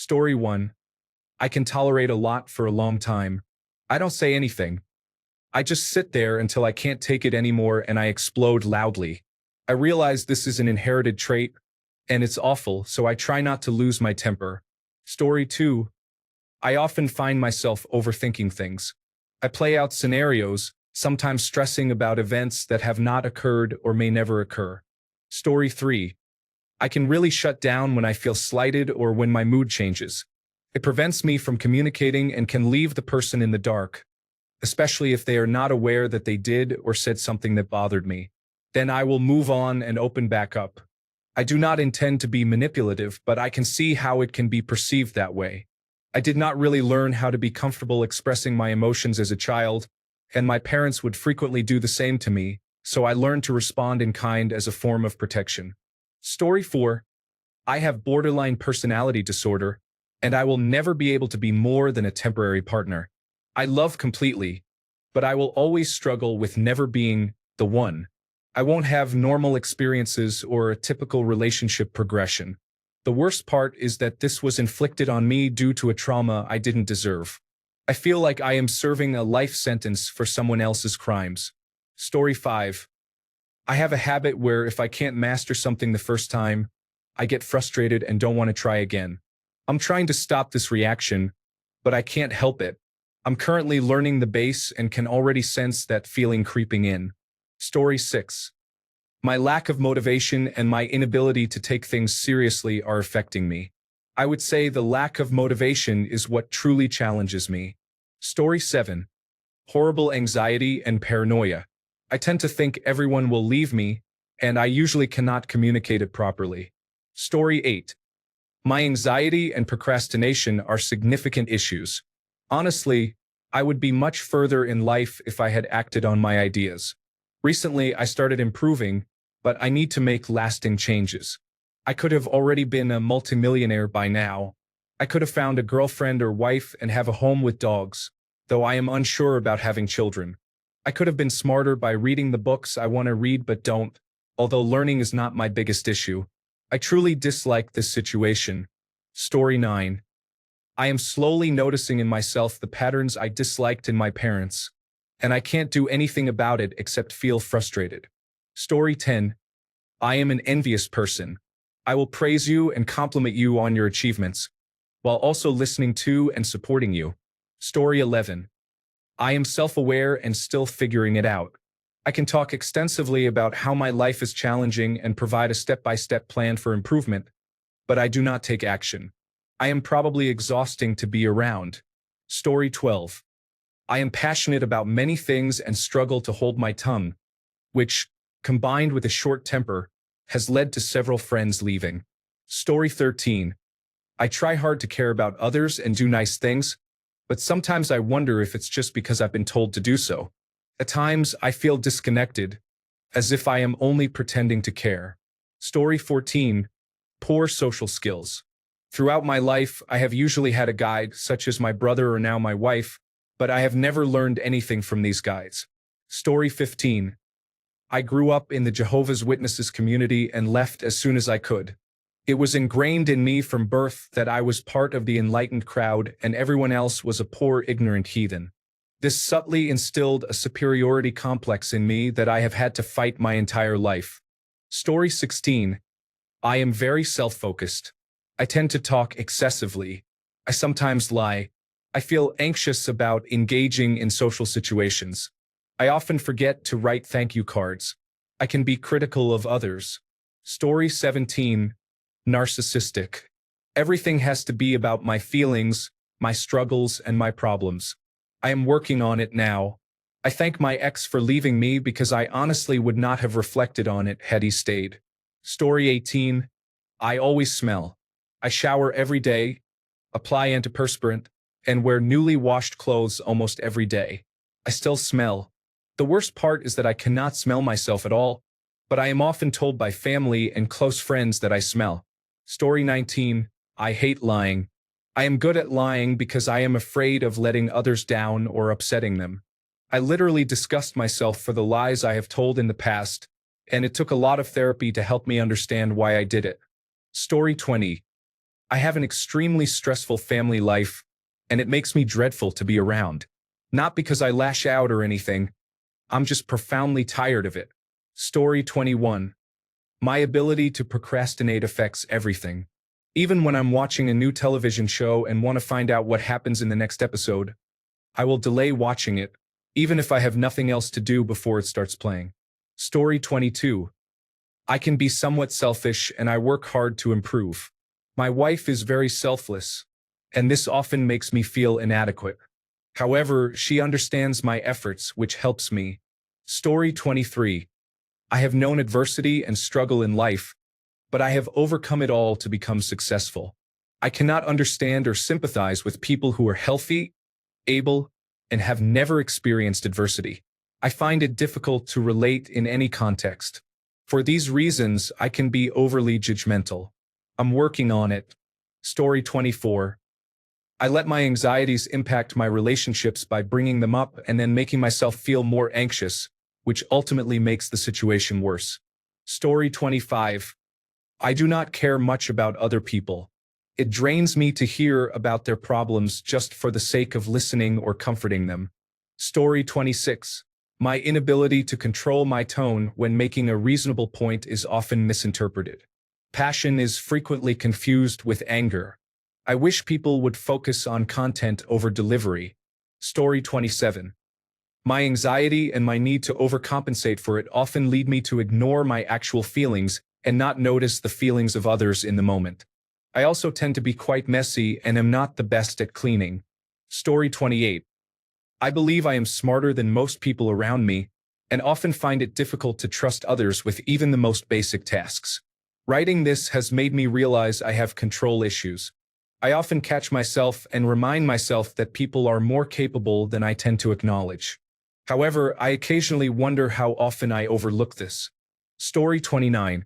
Story 1. I can tolerate a lot for a long time. I don't say anything. I just sit there until I can't take it anymore and I explode loudly. I realize this is an inherited trait, and it's awful, so I try not to lose my temper. Story 2. I often find myself overthinking things. I play out scenarios, sometimes stressing about events that have not occurred or may never occur. Story 3. I can really shut down when I feel slighted or when my mood changes. It prevents me from communicating and can leave the person in the dark, especially if they are not aware that they did or said something that bothered me. Then I will move on and open back up. I do not intend to be manipulative, but I can see how it can be perceived that way. I did not really learn how to be comfortable expressing my emotions as a child, and my parents would frequently do the same to me, so I learned to respond in kind as a form of protection. Story 4. I have borderline personality disorder, and I will never be able to be more than a temporary partner. I love completely, but I will always struggle with never being the one. I won't have normal experiences or a typical relationship progression. The worst part is that this was inflicted on me due to a trauma I didn't deserve. I feel like I am serving a life sentence for someone else's crimes. Story 5. I have a habit where if I can't master something the first time, I get frustrated and don't want to try again. I'm trying to stop this reaction, but I can't help it. I'm currently learning the bass and can already sense that feeling creeping in. Story 6. My lack of motivation and my inability to take things seriously are affecting me. I would say the lack of motivation is what truly challenges me. Story 7. Horrible anxiety and paranoia. I tend to think everyone will leave me, and I usually cannot communicate it properly. Story 8. My anxiety and procrastination are significant issues. Honestly, I would be much further in life if I had acted on my ideas. Recently, I started improving, but I need to make lasting changes. I could have already been a multimillionaire by now. I could have found a girlfriend or wife and have a home with dogs, though I am unsure about having children. I could have been smarter by reading the books I want to read but don't, although learning is not my biggest issue. I truly dislike this situation. Story 9. I am slowly noticing in myself the patterns I disliked in my parents, and I can't do anything about it except feel frustrated. Story 10. I am an envious person. I will praise you and compliment you on your achievements, while also listening to and supporting you. Story 11. I am self-aware and still figuring it out. I can talk extensively about how my life is challenging and provide a step-by-step plan for improvement, but I do not take action. I am probably exhausting to be around. Story 12. I am passionate about many things and struggle to hold my tongue, which, combined with a short temper, has led to several friends leaving. Story 13. I try hard to care about others and do nice things, but sometimes I wonder if it's just because I've been told to do so. At times, I feel disconnected, as if I am only pretending to care. Story 14. Poor social skills. Throughout my life, I have usually had a guide, such as my brother or now my wife, but I have never learned anything from these guides. Story 15. I grew up in the Jehovah's Witnesses community and left as soon as I could. It was ingrained in me from birth that I was part of the enlightened crowd and everyone else was a poor, ignorant heathen. This subtly instilled a superiority complex in me that I have had to fight my entire life. Story 16. I am very self-focused. I tend to talk excessively. I sometimes lie. I feel anxious about engaging in social situations. I often forget to write thank you cards. I can be critical of others. Story 17. Narcissistic. Everything has to be about my feelings, my struggles, and my problems. I am working on it now. I thank my ex for leaving me because I honestly would not have reflected on it had he stayed. Story 18. I always smell. I shower every day, apply antiperspirant, and wear newly washed clothes almost every day. I still smell. The worst part is that I cannot smell myself at all, but I am often told by family and close friends that I smell. Story 19. I hate lying. I am good at lying because I am afraid of letting others down or upsetting them. I literally disgust myself for the lies I have told in the past, and it took a lot of therapy to help me understand why I did it. Story 20. I have an extremely stressful family life, and it makes me dreadful to be around. Not because I lash out or anything, I'm just profoundly tired of it. Story 21. My ability to procrastinate affects everything. Even when I'm watching a new television show and want to find out what happens in the next episode, I will delay watching it, even if I have nothing else to do before it starts playing. Story 22. I can be somewhat selfish and I work hard to improve. My wife is very selfless, and this often makes me feel inadequate. However, she understands my efforts, which helps me. Story 23. I have known adversity and struggle in life, but I have overcome it all to become successful. I cannot understand or sympathize with people who are healthy, able, and have never experienced adversity. I find it difficult to relate in any context. For these reasons, I can be overly judgmental. I'm working on it. Story 24. I let my anxieties impact my relationships by bringing them up and then making myself feel more anxious, which ultimately makes the situation worse. Story 25. I do not care much about other people. It drains me to hear about their problems just for the sake of listening or comforting them. Story 26. My inability to control my tone when making a reasonable point is often misinterpreted. Passion is frequently confused with anger. I wish people would focus on content over delivery. Story 27. My anxiety and my need to overcompensate for it often lead me to ignore my actual feelings and not notice the feelings of others in the moment. I also tend to be quite messy and am not the best at cleaning. Story 28. I believe I am smarter than most people around me and often find it difficult to trust others with even the most basic tasks. Writing this has made me realize I have control issues. I often catch myself and remind myself that people are more capable than I tend to acknowledge. However, I occasionally wonder how often I overlook this. Story 29.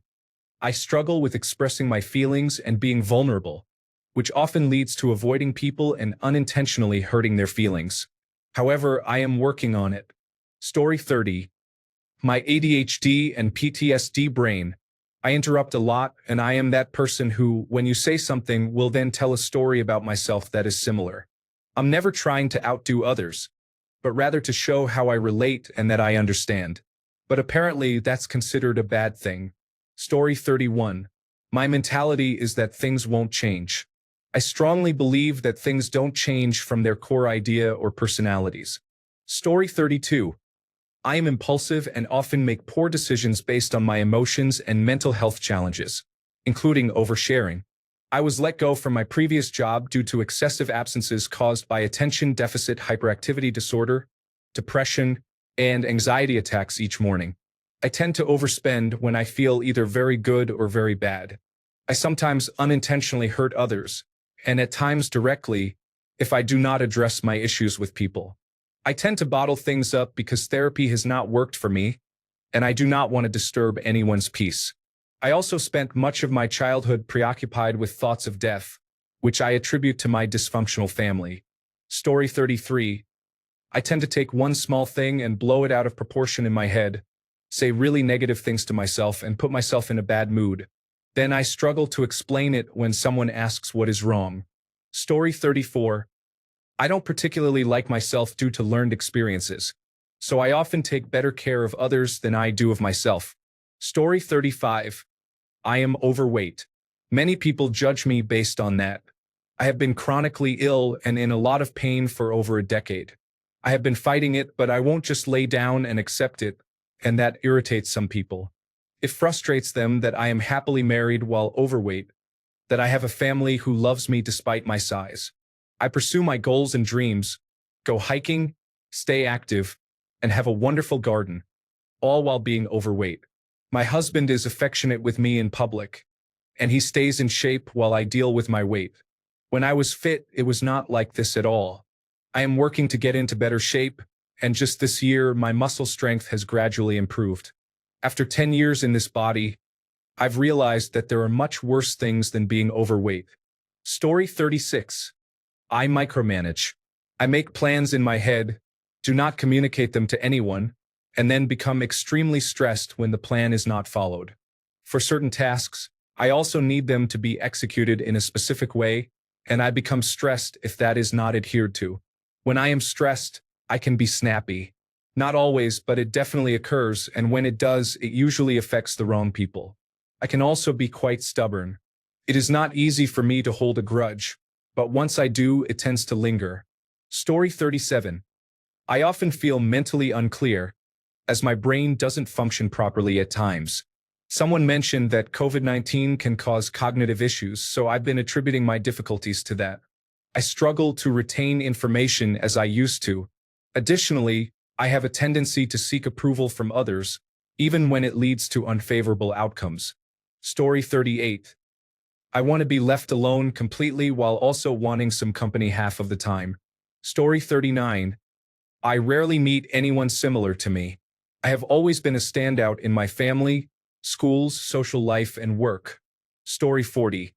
I struggle with expressing my feelings and being vulnerable, which often leads to avoiding people and unintentionally hurting their feelings. However, I am working on it. Story 30. My ADHD and PTSD brain. I interrupt a lot, and I am that person who, when you say something, will then tell a story about myself that is similar. I'm never trying to outdo others, but rather to show how I relate and that I understand. But apparently, that's considered a bad thing. Story 31. My mentality is that things won't change. I strongly believe that things don't change from their core idea or personalities. Story 32. I am impulsive and often make poor decisions based on my emotions and mental health challenges, including oversharing. I was let go from my previous job due to excessive absences caused by attention deficit hyperactivity disorder, depression, and anxiety attacks each morning. I tend to overspend when I feel either very good or very bad. I sometimes unintentionally hurt others, and at times directly, if I do not address my issues with people. I tend to bottle things up because therapy has not worked for me, and I do not want to disturb anyone's peace. I also spent much of my childhood preoccupied with thoughts of death, which I attribute to my dysfunctional family. Story 33. I tend to take one small thing and blow it out of proportion in my head, say really negative things to myself and put myself in a bad mood. Then I struggle to explain it when someone asks what is wrong. Story 34. I don't particularly like myself due to learned experiences, so I often take better care of others than I do of myself. Story 35. I am overweight. Many people judge me based on that. I have been chronically ill and in a lot of pain for over a decade. I have been fighting it, but I won't just lay down and accept it, and that irritates some people. It frustrates them that I am happily married while overweight, that I have a family who loves me despite my size. I pursue my goals and dreams, go hiking, stay active, and have a wonderful garden, all while being overweight. My husband is affectionate with me in public, and he stays in shape while I deal with my weight. When I was fit, it was not like this at all. I am working to get into better shape, and just this year, my muscle strength has gradually improved. After 10 years in this body, I've realized that there are much worse things than being overweight. Story 36. I micromanage. I make plans in my head, do not communicate them to anyone, and then become extremely stressed when the plan is not followed. For certain tasks, I also need them to be executed in a specific way, and I become stressed if that is not adhered to. When I am stressed, I can be snappy. Not always, but it definitely occurs, and when it does, it usually affects the wrong people. I can also be quite stubborn. It is not easy for me to hold a grudge, but once I do, it tends to linger. Story 37. I often feel mentally unclear, as my brain doesn't function properly at times. Someone mentioned that COVID-19 can cause cognitive issues, so I've been attributing my difficulties to that. I struggle to retain information as I used to. Additionally, I have a tendency to seek approval from others, even when it leads to unfavorable outcomes. Story 38. I want to be left alone completely while also wanting some company half of the time. Story 39. I rarely meet anyone similar to me. I have always been a standout in my family, schools, social life, and work. Story 40.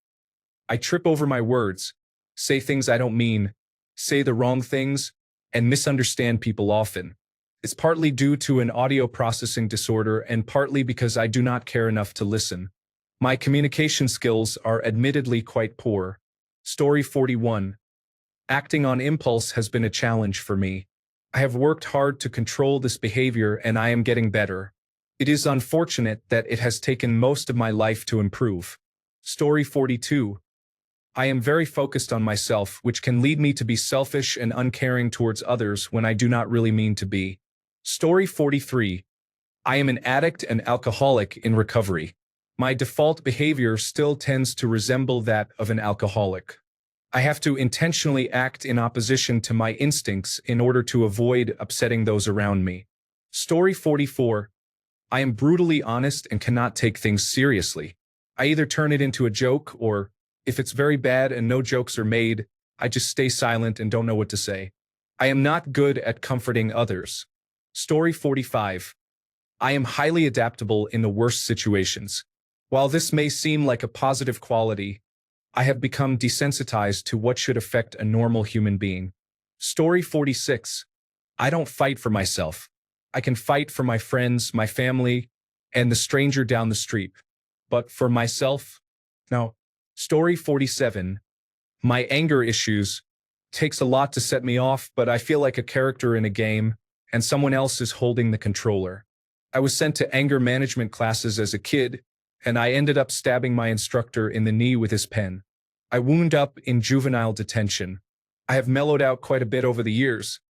I trip over my words, say things I don't mean, say the wrong things, and misunderstand people often. It's partly due to an audio processing disorder and partly because I do not care enough to listen. My communication skills are admittedly quite poor. Story 41. Acting on impulse has been a challenge for me. I have worked hard to control this behavior and I am getting better. It is unfortunate that it has taken most of my life to improve. Story 42. I am very focused on myself, which can lead me to be selfish and uncaring towards others when I do not really mean to be. Story 43. I am an addict and alcoholic in recovery. My default behavior still tends to resemble that of an alcoholic. I have to intentionally act in opposition to my instincts in order to avoid upsetting those around me. Story 44. I am brutally honest and cannot take things seriously. I either turn it into a joke or, if it's very bad and no jokes are made, I just stay silent and don't know what to say. I am not good at comforting others. Story 45. I am highly adaptable in the worst situations. While this may seem like a positive quality, I have become desensitized to what should affect a normal human being. Story 46. I don't fight for myself. I can fight for my friends, my family, and the stranger down the street. But for myself? No. Story 47. My anger issues takes a lot to set me off, but I feel like a character in a game, and someone else is holding the controller. I was sent to anger management classes as a kid, and I ended up stabbing my instructor in the knee with his pen. I wound up in juvenile detention. I have mellowed out quite a bit over the years,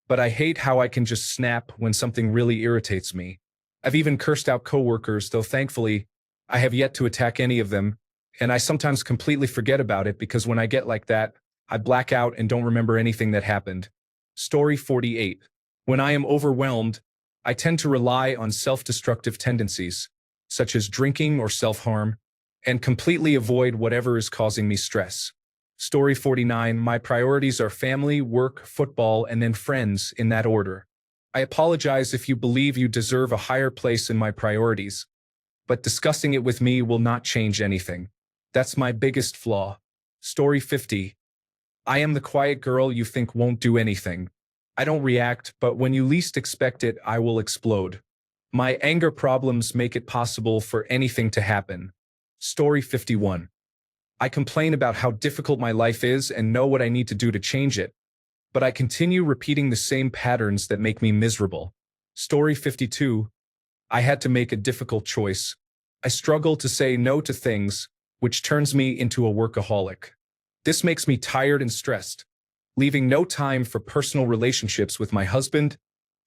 but I hate how I can just snap when something really irritates me. I've even cursed out coworkers, though thankfully, I have yet to attack any of them, and I sometimes completely forget about it because when I get like that, I black out and don't remember anything that happened. Story 48. When I am overwhelmed, I tend to rely on self-destructive tendencies, such as drinking or self-harm, and completely avoid whatever is causing me stress. Story 49. My priorities are family, work, football, and then friends in that order. I apologize if you believe you deserve a higher place in my priorities, but discussing it with me will not change anything. That's my biggest flaw. Story 50. I am the quiet girl you think won't do anything. I don't react, but when you least expect it, I will explode. My anger problems make it possible for anything to happen. Story 51. I complain about how difficult my life is and know what I need to do to change it, but I continue repeating the same patterns that make me miserable. Story 52. I had to make a difficult choice. I struggle to say no to things, which turns me into a workaholic. This makes me tired and stressed, leaving no time for personal relationships with my husband,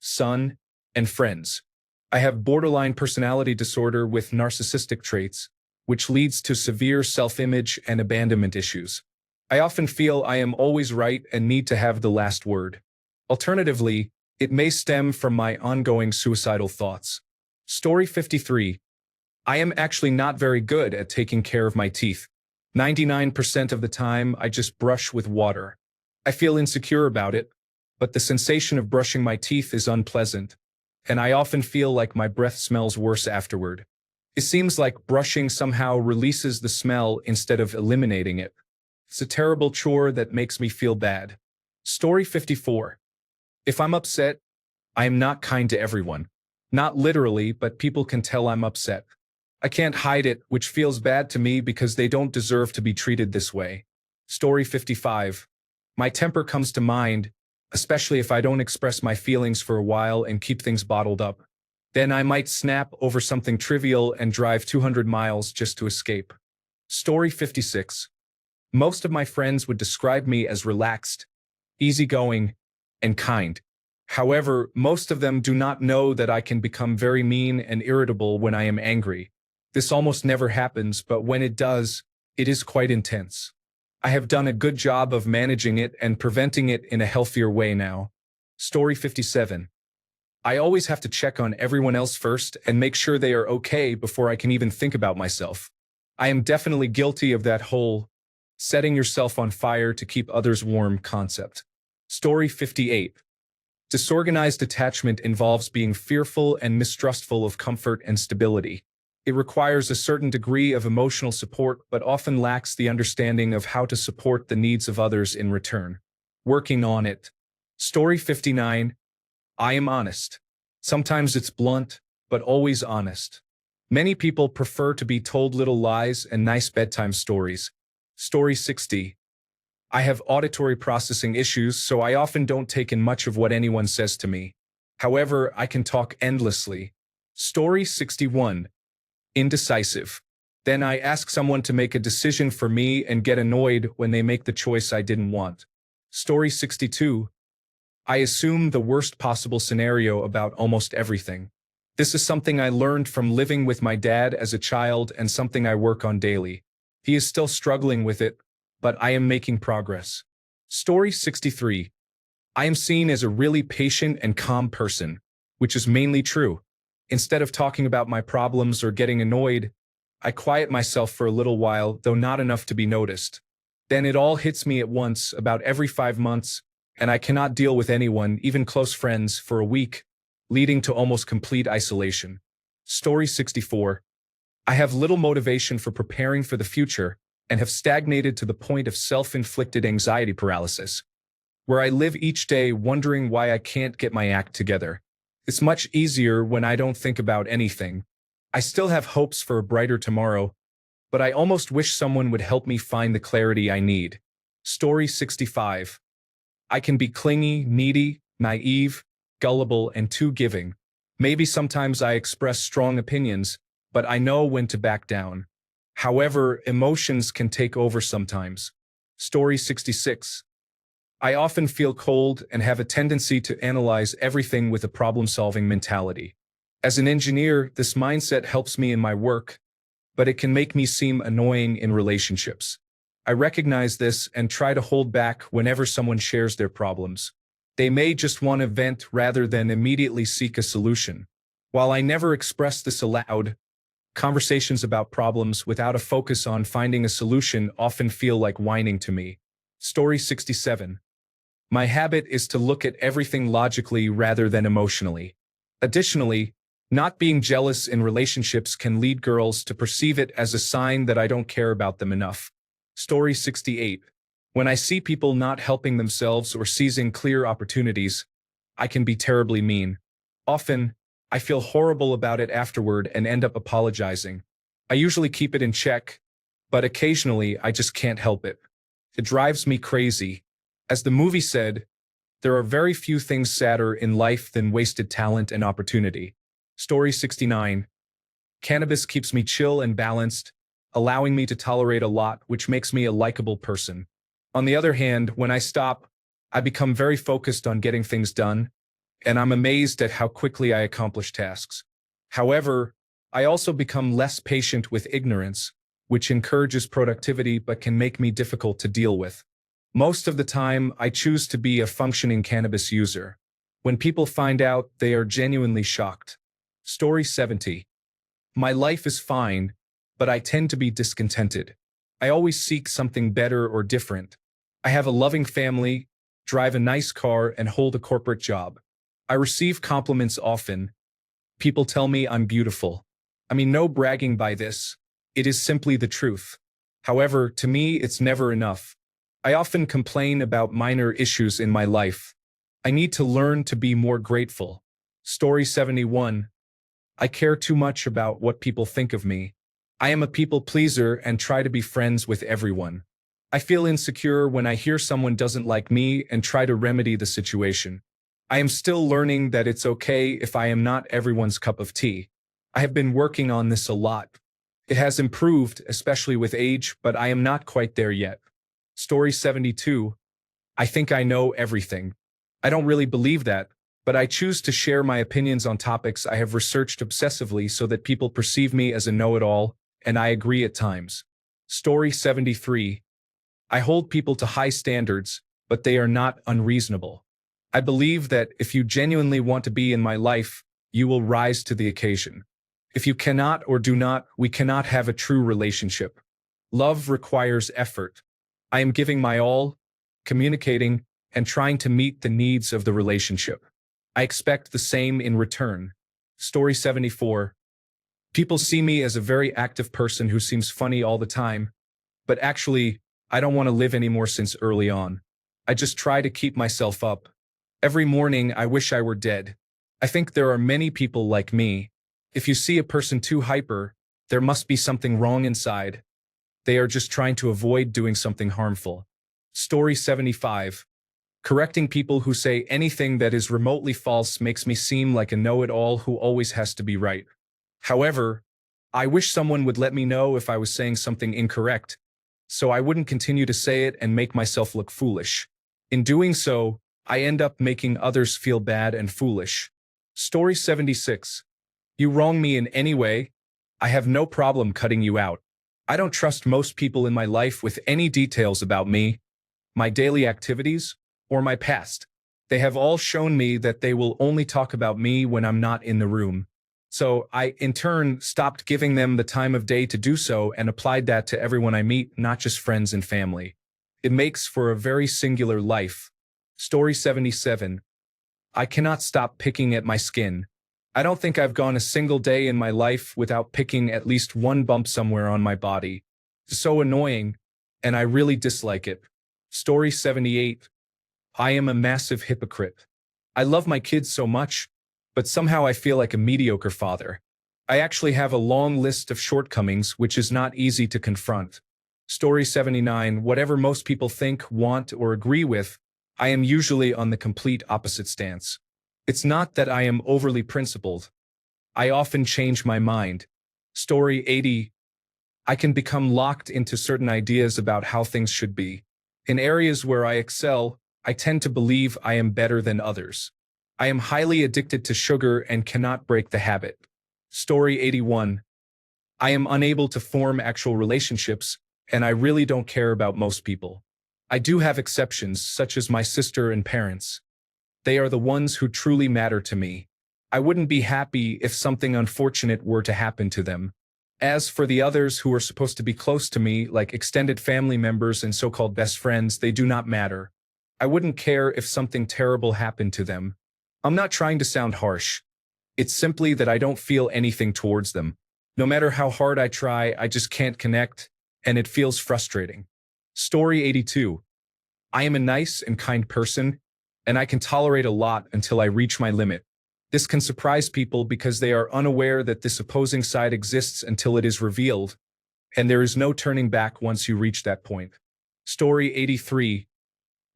son, and friends. I have borderline personality disorder with narcissistic traits, which leads to severe self-image and abandonment issues. I often feel I am always right and need to have the last word. Alternatively, it may stem from my ongoing suicidal thoughts. Story 53. I am actually not very good at taking care of my teeth. 99% of the time, I just brush with water. I feel insecure about it, but the sensation of brushing my teeth is unpleasant, and I often feel like my breath smells worse afterward. It seems like brushing somehow releases the smell instead of eliminating it. It's a terrible chore that makes me feel bad. Story 54. If I'm upset, I am not kind to everyone. Not literally, but people can tell I'm upset. I can't hide it, which feels bad to me because they don't deserve to be treated this way. Story 55. My temper comes to mind, especially if I don't express my feelings for a while and keep things bottled up. Then I might snap over something trivial and drive 200 miles just to escape. Story 56. Most of my friends would describe me as relaxed, easygoing, and kind. However, most of them do not know that I can become very mean and irritable when I am angry. This almost never happens, but when it does, it is quite intense. I have done a good job of managing it and preventing it in a healthier way now. Story 57. I always have to check on everyone else first and make sure they are okay before I can even think about myself. I am definitely guilty of that whole setting yourself on fire to keep others warm concept. Story 58. Disorganized attachment involves being fearful and mistrustful of comfort and stability. It requires a certain degree of emotional support but often lacks the understanding of how to support the needs of others in return. Working on it. Story 59. I am honest. Sometimes it's blunt, but always honest. Many people prefer to be told little lies and nice bedtime stories. Story 60. I have auditory processing issues, so I often don't take in much of what anyone says to me. However, I can talk endlessly. Story 61. Indecisive. Then I ask someone to make a decision for me and get annoyed when they make the choice I didn't want. Story 62. I assume the worst possible scenario about almost everything. This is something I learned from living with my dad as a child and something I work on daily. He is still struggling with it, but I am making progress. Story 63. I am seen as a really patient and calm person, which is mainly true. Instead of talking about my problems or getting annoyed, I quiet myself for a little while, though not enough to be noticed. Then it all hits me at once about every 5 months, and I cannot deal with anyone, even close friends, for a week, leading to almost complete isolation. Story 64. I have little motivation for preparing for the future and have stagnated to the point of self-inflicted anxiety paralysis, where I live each day wondering why I can't get my act together. It's much easier when I don't think about anything. I still have hopes for a brighter tomorrow, but I almost wish someone would help me find the clarity I need. Story 65. I can be clingy, needy, naive, gullible, and too giving. Maybe sometimes I express strong opinions, but I know when to back down. However, emotions can take over sometimes. Story 66. I often feel cold and have a tendency to analyze everything with a problem-solving mentality. As an engineer, this mindset helps me in my work, but it can make me seem annoying in relationships. I recognize this and try to hold back whenever someone shares their problems. They may just want to vent rather than immediately seek a solution. While I never express this aloud, conversations about problems without a focus on finding a solution often feel like whining to me. Story 67. My habit is to look at everything logically rather than emotionally. Additionally, not being jealous in relationships can lead girls to perceive it as a sign that I don't care about them enough. Story 68. When I see people not helping themselves or seizing clear opportunities, I can be terribly mean. Often, I feel horrible about it afterward and end up apologizing. I usually keep it in check, but occasionally I just can't help it. It drives me crazy. As the movie said, there are very few things sadder in life than wasted talent and opportunity. Story 69. Cannabis keeps me chill and balanced, allowing me to tolerate a lot, which makes me a likable person. On the other hand, when I stop, I become very focused on getting things done, and I'm amazed at how quickly I accomplish tasks. However, I also become less patient with ignorance, which encourages productivity but can make me difficult to deal with. Most of the time, I choose to be a functioning cannabis user. When people find out, they are genuinely shocked. Story 70. My life is fine, but I tend to be discontented. I always seek something better or different. I have a loving family, drive a nice car, and hold a corporate job. I receive compliments often. People tell me I'm beautiful. I mean, no bragging by this. It is simply the truth. However, to me, it's never enough. I often complain about minor issues in my life. I need to learn to be more grateful. Story 71. I care too much about what people think of me. I am a people pleaser and try to be friends with everyone. I feel insecure when I hear someone doesn't like me and try to remedy the situation. I am still learning that it's okay if I am not everyone's cup of tea. I have been working on this a lot. It has improved, especially with age, but I am not quite there yet. Story 72. I think I know everything. I don't really believe that, but I choose to share my opinions on topics I have researched obsessively so that people perceive me as a know-it-all, and I agree at times. Story 73. I hold people to high standards, but they are not unreasonable. I believe that if you genuinely want to be in my life, you will rise to the occasion. If you cannot or do not, we cannot have a true relationship. Love requires effort. I am giving my all, communicating, and trying to meet the needs of the relationship. I expect the same in return. Story 74. People see me as a very active person who seems funny all the time, but actually, I don't want to live anymore since early on. I just try to keep myself up. Every morning, I wish I were dead. I think there are many people like me. If you see a person too hyper, there must be something wrong inside. They are just trying to avoid doing something harmful. Story 75. Correcting people who say anything that is remotely false makes me seem like a know-it-all who always has to be right. However, I wish someone would let me know if I was saying something incorrect, so I wouldn't continue to say it and make myself look foolish. In doing so, I end up making others feel bad and foolish. Story 76. You wrong me in any way, I have no problem cutting you out. I don't trust most people in my life with any details about me, my daily activities, or my past. They have all shown me that they will only talk about me when I'm not in the room. So I, in turn, stopped giving them the time of day to do so and applied that to everyone I meet, not just friends and family. It makes for a very singular life. Story 77. I cannot stop picking at my skin. I don't think I've gone a single day in my life without picking at least one bump somewhere on my body. It's so annoying, and I really dislike it. Story 78. I am a massive hypocrite. I love my kids so much, but somehow I feel like a mediocre father. I actually have a long list of shortcomings which is not easy to confront. Story 79. Whatever most people think, want, or agree with, I am usually on the complete opposite stance. It's not that I am overly principled. I often change my mind. Story 80. I can become locked into certain ideas about how things should be. In areas where I excel, I tend to believe I am better than others. I am highly addicted to sugar and cannot break the habit. Story 81. I am unable to form actual relationships, and I really don't care about most people. I do have exceptions, such as my sister and parents. They are the ones who truly matter to me. I wouldn't be happy if something unfortunate were to happen to them. As for the others who are supposed to be close to me, like extended family members and so-called best friends, they do not matter. I wouldn't care if something terrible happened to them. I'm not trying to sound harsh. It's simply that I don't feel anything towards them. No matter how hard I try, I just can't connect, and it feels frustrating. Story 82. I am a nice and kind person, and I can tolerate a lot until I reach my limit. This can surprise people because they are unaware that this opposing side exists until it is revealed, and there is no turning back once you reach that point. Story 83.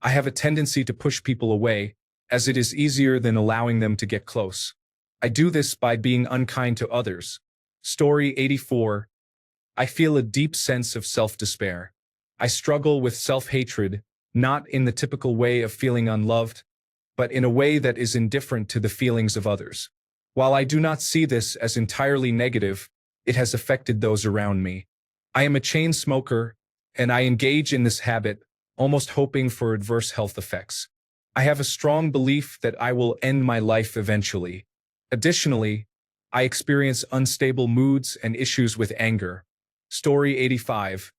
I have a tendency to push people away, as it is easier than allowing them to get close. I do this by being unkind to others. Story 84. I feel a deep sense of self-despair. I struggle with self-hatred, not in the typical way of feeling unloved, but in a way that is indifferent to the feelings of others. While I do not see this as entirely negative, it has affected those around me. I am a chain smoker, and I engage in this habit, almost hoping for adverse health effects. I have a strong belief that I will end my life eventually. Additionally, I experience unstable moods and issues with anger. Story 85.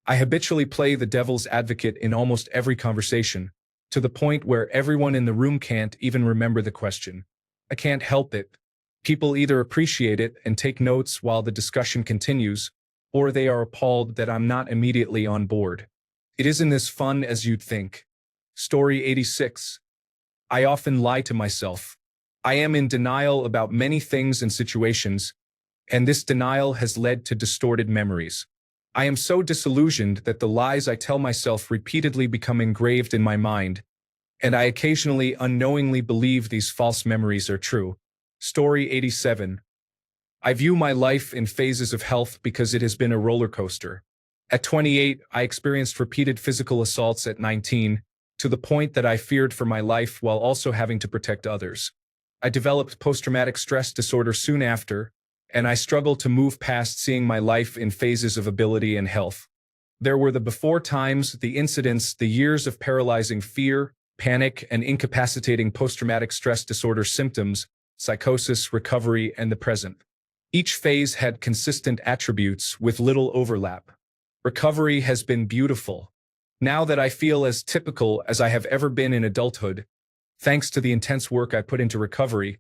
I habitually play the devil's advocate in almost every conversation, to the point where everyone in the room can't even remember the question. I can't help it. People either appreciate it and take notes while the discussion continues, or they are appalled that I'm not immediately on board. It isn't as fun as you'd think. Story 86. I often lie to myself. I am in denial about many things and situations, and this denial has led to distorted memories. I am so disillusioned that the lies I tell myself repeatedly become engraved in my mind, and I occasionally unknowingly believe these false memories are true. Story 87. I view my life in phases of health because it has been a roller coaster. At 28, I experienced repeated physical assaults at 19, to the point that I feared for my life while also having to protect others. I developed post-traumatic stress disorder soon after, and I struggled to move past seeing my life in phases of ability and health. There were the before times, the incidents, the years of paralyzing fear, panic, and incapacitating post-traumatic stress disorder symptoms, psychosis, recovery, and the present. Each phase had consistent attributes with little overlap. Recovery has been beautiful. Now that I feel as typical as I have ever been in adulthood, thanks to the intense work I put into recovery,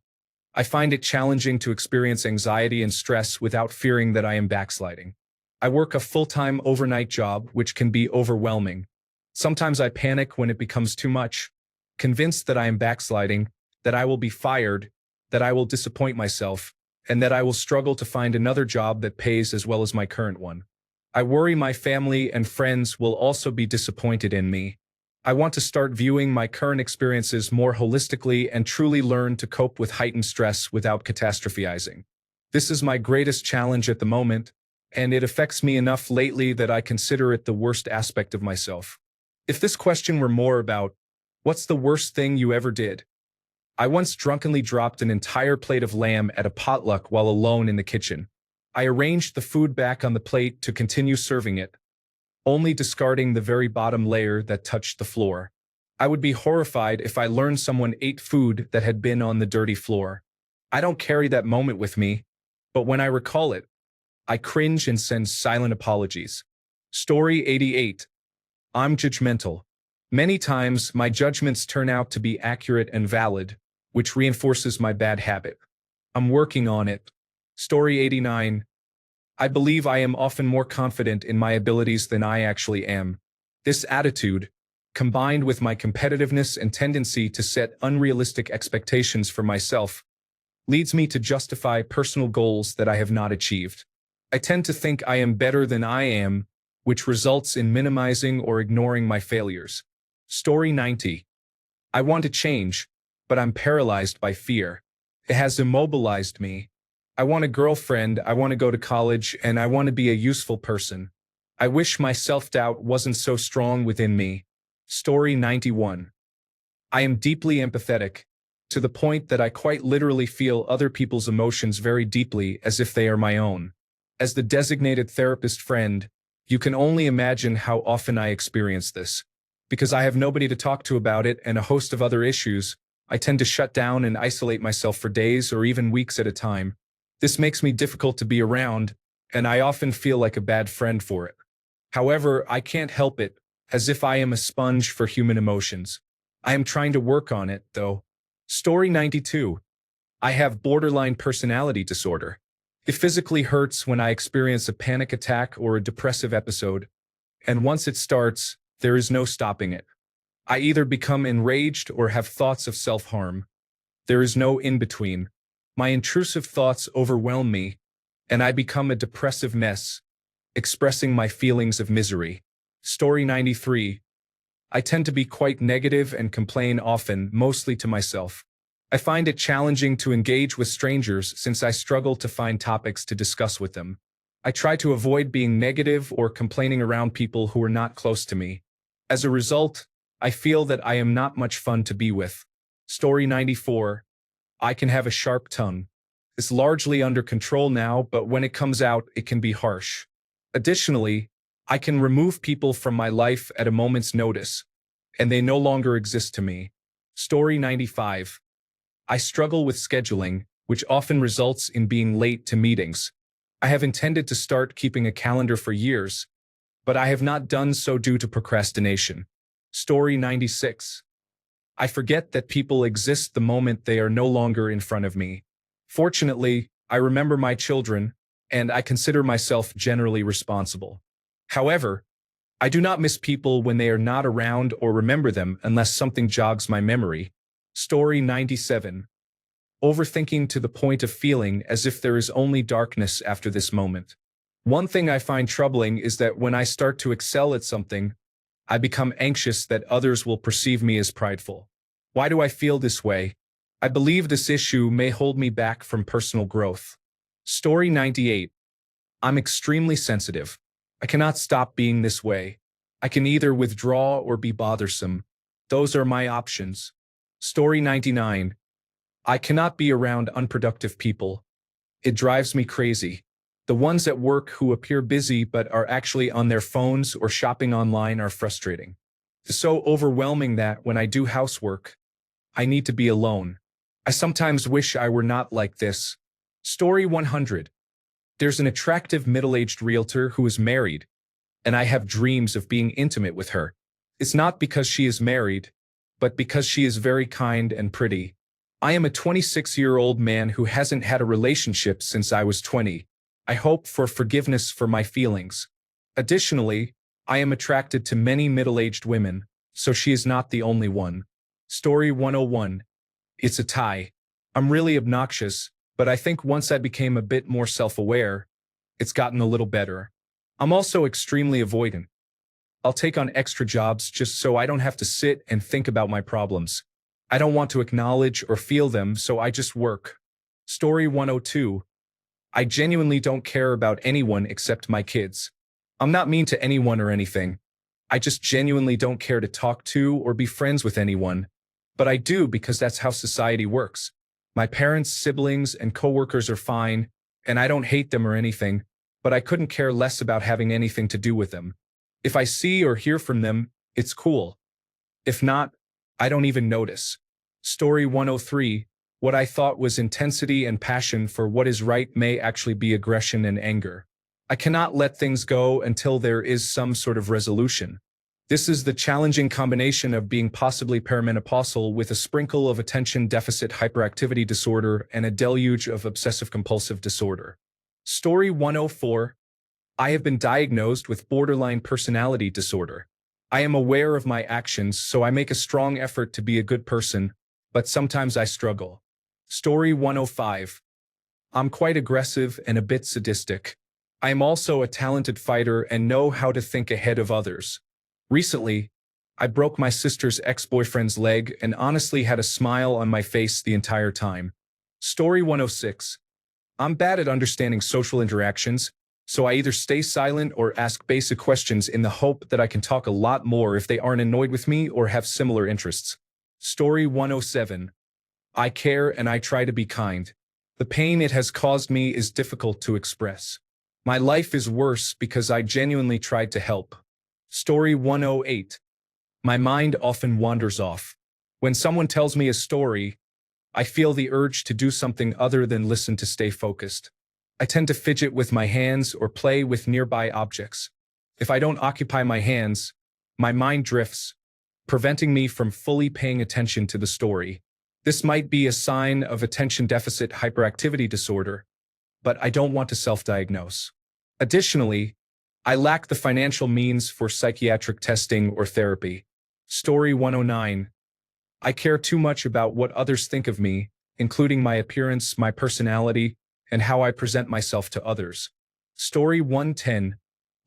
I find it challenging to experience anxiety and stress without fearing that I am backsliding. I work a full-time overnight job, which can be overwhelming. Sometimes I panic when it becomes too much, convinced that I am backsliding, that I will be fired, that I will disappoint myself, and that I will struggle to find another job that pays as well as my current one. I worry my family and friends will also be disappointed in me. I want to start viewing my current experiences more holistically and truly learn to cope with heightened stress without catastrophizing. This is my greatest challenge at the moment, and it affects me enough lately that I consider it the worst aspect of myself. If this question were more about, what's the worst thing you ever did? I once drunkenly dropped an entire plate of lamb at a potluck while alone in the kitchen. I arranged the food back on the plate to continue serving it, only discarding the very bottom layer that touched the floor. I would be horrified if I learned someone ate food that had been on the dirty floor. I don't carry that moment with me, but when I recall it, I cringe and send silent apologies. Story 88. I'm judgmental. Many times, my judgments turn out to be accurate and valid, which reinforces my bad habit. I'm working on it. Story 89. I believe I am often more confident in my abilities than I actually am. This attitude, combined with my competitiveness and tendency to set unrealistic expectations for myself, leads me to justify personal goals that I have not achieved. I tend to think I am better than I am, which results in minimizing or ignoring my failures. Story 90. I want to change, but I'm paralyzed by fear. It has immobilized me. I want a girlfriend, I want to go to college, and I want to be a useful person. I wish my self-doubt wasn't so strong within me. Story 91. I am deeply empathetic, to the point that I quite literally feel other people's emotions very deeply as if they are my own. As the designated therapist friend, you can only imagine how often I experience this. Because I have nobody to talk to about it and a host of other issues, I tend to shut down and isolate myself for days or even weeks at a time. This makes me difficult to be around, and I often feel like a bad friend for it. However, I can't help it, as if I am a sponge for human emotions. I am trying to work on it, though. Story 92. I have borderline personality disorder. It physically hurts when I experience a panic attack or a depressive episode, and once it starts, there is no stopping it. I either become enraged or have thoughts of self-harm. There is no in-between. My intrusive thoughts overwhelm me, and I become a depressive mess, expressing my feelings of misery. Story 93. I tend to be quite negative and complain often, mostly to myself. I find it challenging to engage with strangers since I struggle to find topics to discuss with them. I try to avoid being negative or complaining around people who are not close to me. As a result, I feel that I am not much fun to be with. Story 94. I can have a sharp tongue. It's largely under control now, but when it comes out, it can be harsh. Additionally, I can remove people from my life at a moment's notice, and they no longer exist to me. Story 95. I struggle with scheduling, which often results in being late to meetings. I have intended to start keeping a calendar for years, but I have not done so due to procrastination. Story 96. I forget that people exist the moment they are no longer in front of me. Fortunately, I remember my children, and I consider myself generally responsible. However, I do not miss people when they are not around or remember them unless something jogs my memory. Story 97. overthinking to the point of feeling as if there is only darkness after this moment. One thing I find troubling is that when I start to excel at something, I become anxious that others will perceive me as prideful. Why do I feel this way? I believe this issue may hold me back from personal growth. Story 98. I'm extremely sensitive. I cannot stop being this way. I can either withdraw or be bothersome. Those are my options. Story 99. I cannot be around unproductive people. It drives me crazy. The ones at work who appear busy but are actually on their phones or shopping online are frustrating. It's so overwhelming that when I do housework, I need to be alone. I sometimes wish I were not like this. Story 100. There's an attractive middle-aged realtor who is married, and I have dreams of being intimate with her. It's not because she is married, but because she is very kind and pretty. I am a 26-year-old man who hasn't had a relationship since I was 20. I hope for forgiveness for my feelings. Additionally, I am attracted to many middle-aged women, so she is not the only one. Story 101. It's a tie. I'm really obnoxious, but I think once I became a bit more self-aware, it's gotten a little better. I'm also extremely avoidant. I'll take on extra jobs just so I don't have to sit and think about my problems. I don't want to acknowledge or feel them, so I just work. Story 102. I genuinely don't care about anyone except my kids. I'm not mean to anyone or anything. I just genuinely don't care to talk to or be friends with anyone. But I do because that's how society works. My parents, siblings, and coworkers are fine, and I don't hate them or anything, but I couldn't care less about having anything to do with them. If I see or hear from them, it's cool. If not, I don't even notice. Story 103. What I thought was intensity and passion for what is right may actually be aggression and anger. I cannot let things go until there is some sort of resolution. This is the challenging combination of being possibly perimenopausal with a sprinkle of attention deficit hyperactivity disorder and a deluge of obsessive-compulsive disorder. Story 104. I have been diagnosed with borderline personality disorder. I am aware of my actions, so I make a strong effort to be a good person, but sometimes I struggle. Story 105. I'm quite aggressive and a bit sadistic. I am also a talented fighter and know how to think ahead of others. Recently, I broke my sister's ex-boyfriend's leg and honestly had a smile on my face the entire time. Story 106. I'm bad at understanding social interactions, so I either stay silent or ask basic questions in the hope that I can talk a lot more if they aren't annoyed with me or have similar interests. Story 107. I care and I try to be kind. The pain it has caused me is difficult to express. My life is worse because I genuinely tried to help. Story 108. My mind often wanders off. When someone tells me a story, I feel the urge to do something other than listen to stay focused. I tend to fidget with my hands or play with nearby objects. If I don't occupy my hands, my mind drifts, preventing me from fully paying attention to the story. This might be a sign of attention deficit hyperactivity disorder, but I don't want to self-diagnose. Additionally, I lack the financial means for psychiatric testing or therapy. Story 109. I care too much about what others think of me, including my appearance, my personality, and how I present myself to others. Story 110.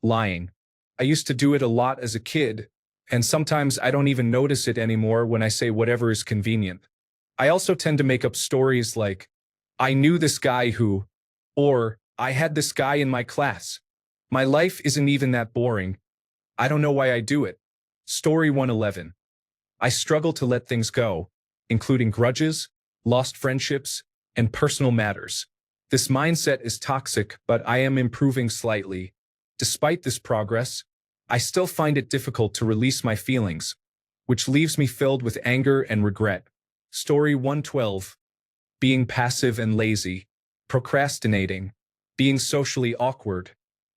Lying. I used to do it a lot as a kid, and sometimes I don't even notice it anymore when I say whatever is convenient. I also tend to make up stories like, I knew this guy who, or I had this guy in my class. My life isn't even that boring. I don't know why I do it. Story 111. I struggle to let things go, including grudges, lost friendships, and personal matters. This mindset is toxic, but I am improving slightly. Despite this progress, I still find it difficult to release my feelings, which leaves me filled with anger and regret. Story 112. Being passive and lazy, procrastinating, being socially awkward,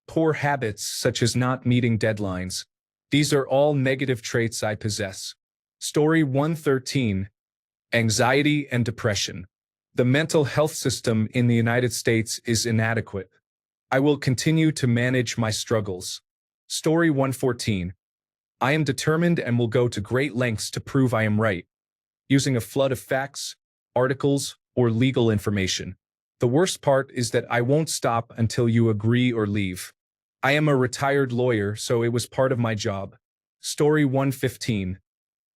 poor habits such as not meeting deadlines. These are all negative traits I possess. Story 113. Anxiety and depression. The mental health system in the United States is inadequate. I will continue to manage my struggles. Story 114. I am determined and will go to great lengths to prove I am right. Using a flood of facts, articles, or legal information. The worst part is that I won't stop until you agree or leave. I am a retired lawyer, so it was part of my job. Story 115.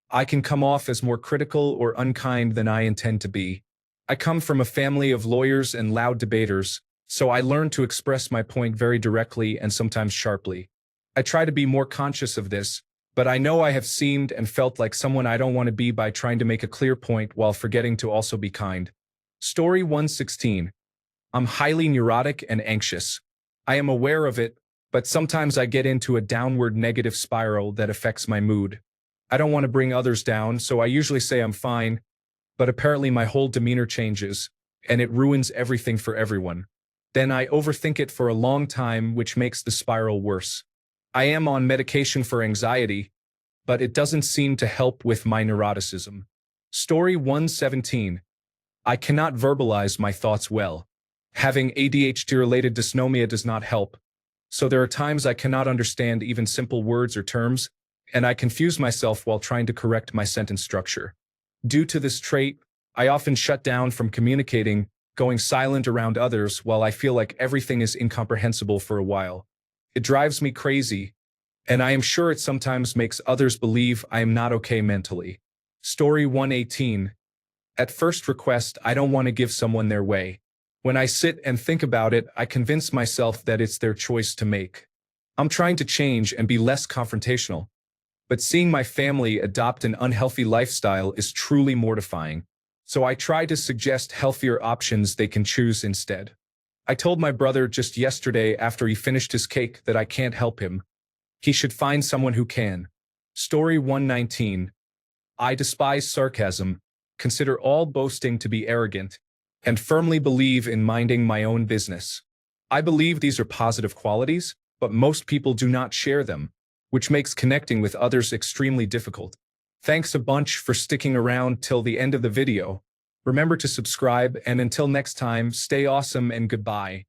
I can come off as more critical or unkind than I intend to be. I come from a family of lawyers and loud debaters, so I learned to express my point very directly and sometimes sharply. I try to be more conscious of this, but I know I have seemed and felt like someone I don't want to be by trying to make a clear point while forgetting to also be kind. Story 116. I'm highly neurotic and anxious. I am aware of it, but sometimes I get into a downward negative spiral that affects my mood. I don't want to bring others down, so I usually say I'm fine, but apparently my whole demeanor changes, and it ruins everything for everyone. Then I overthink it for a long time, which makes the spiral worse. I am on medication for anxiety, but it doesn't seem to help with my neuroticism. Story 117. I cannot verbalize my thoughts well. Having ADHD-related dysnomia does not help, so there are times I cannot understand even simple words or terms, and I confuse myself while trying to correct my sentence structure. Due to this trait, I often shut down from communicating, going silent around others while I feel like everything is incomprehensible for a while. It drives me crazy, and I am sure it sometimes makes others believe I am not okay mentally. Story 118. At first request, I don't want to give someone their way. When I sit and think about it, I convince myself that it's their choice to make. I'm trying to change and be less confrontational, but seeing my family adopt an unhealthy lifestyle is truly mortifying. So I try to suggest healthier options they can choose instead. I told my brother just yesterday after he finished his cake that I can't help him. He should find someone who can. Story 119. I despise sarcasm, consider all boasting to be arrogant, and firmly believe in minding my own business. I believe these are positive qualities, but most people do not share them, which makes connecting with others extremely difficult. Thanks a bunch for sticking around till the end of the video. Remember to subscribe, and until next time, stay awesome and goodbye.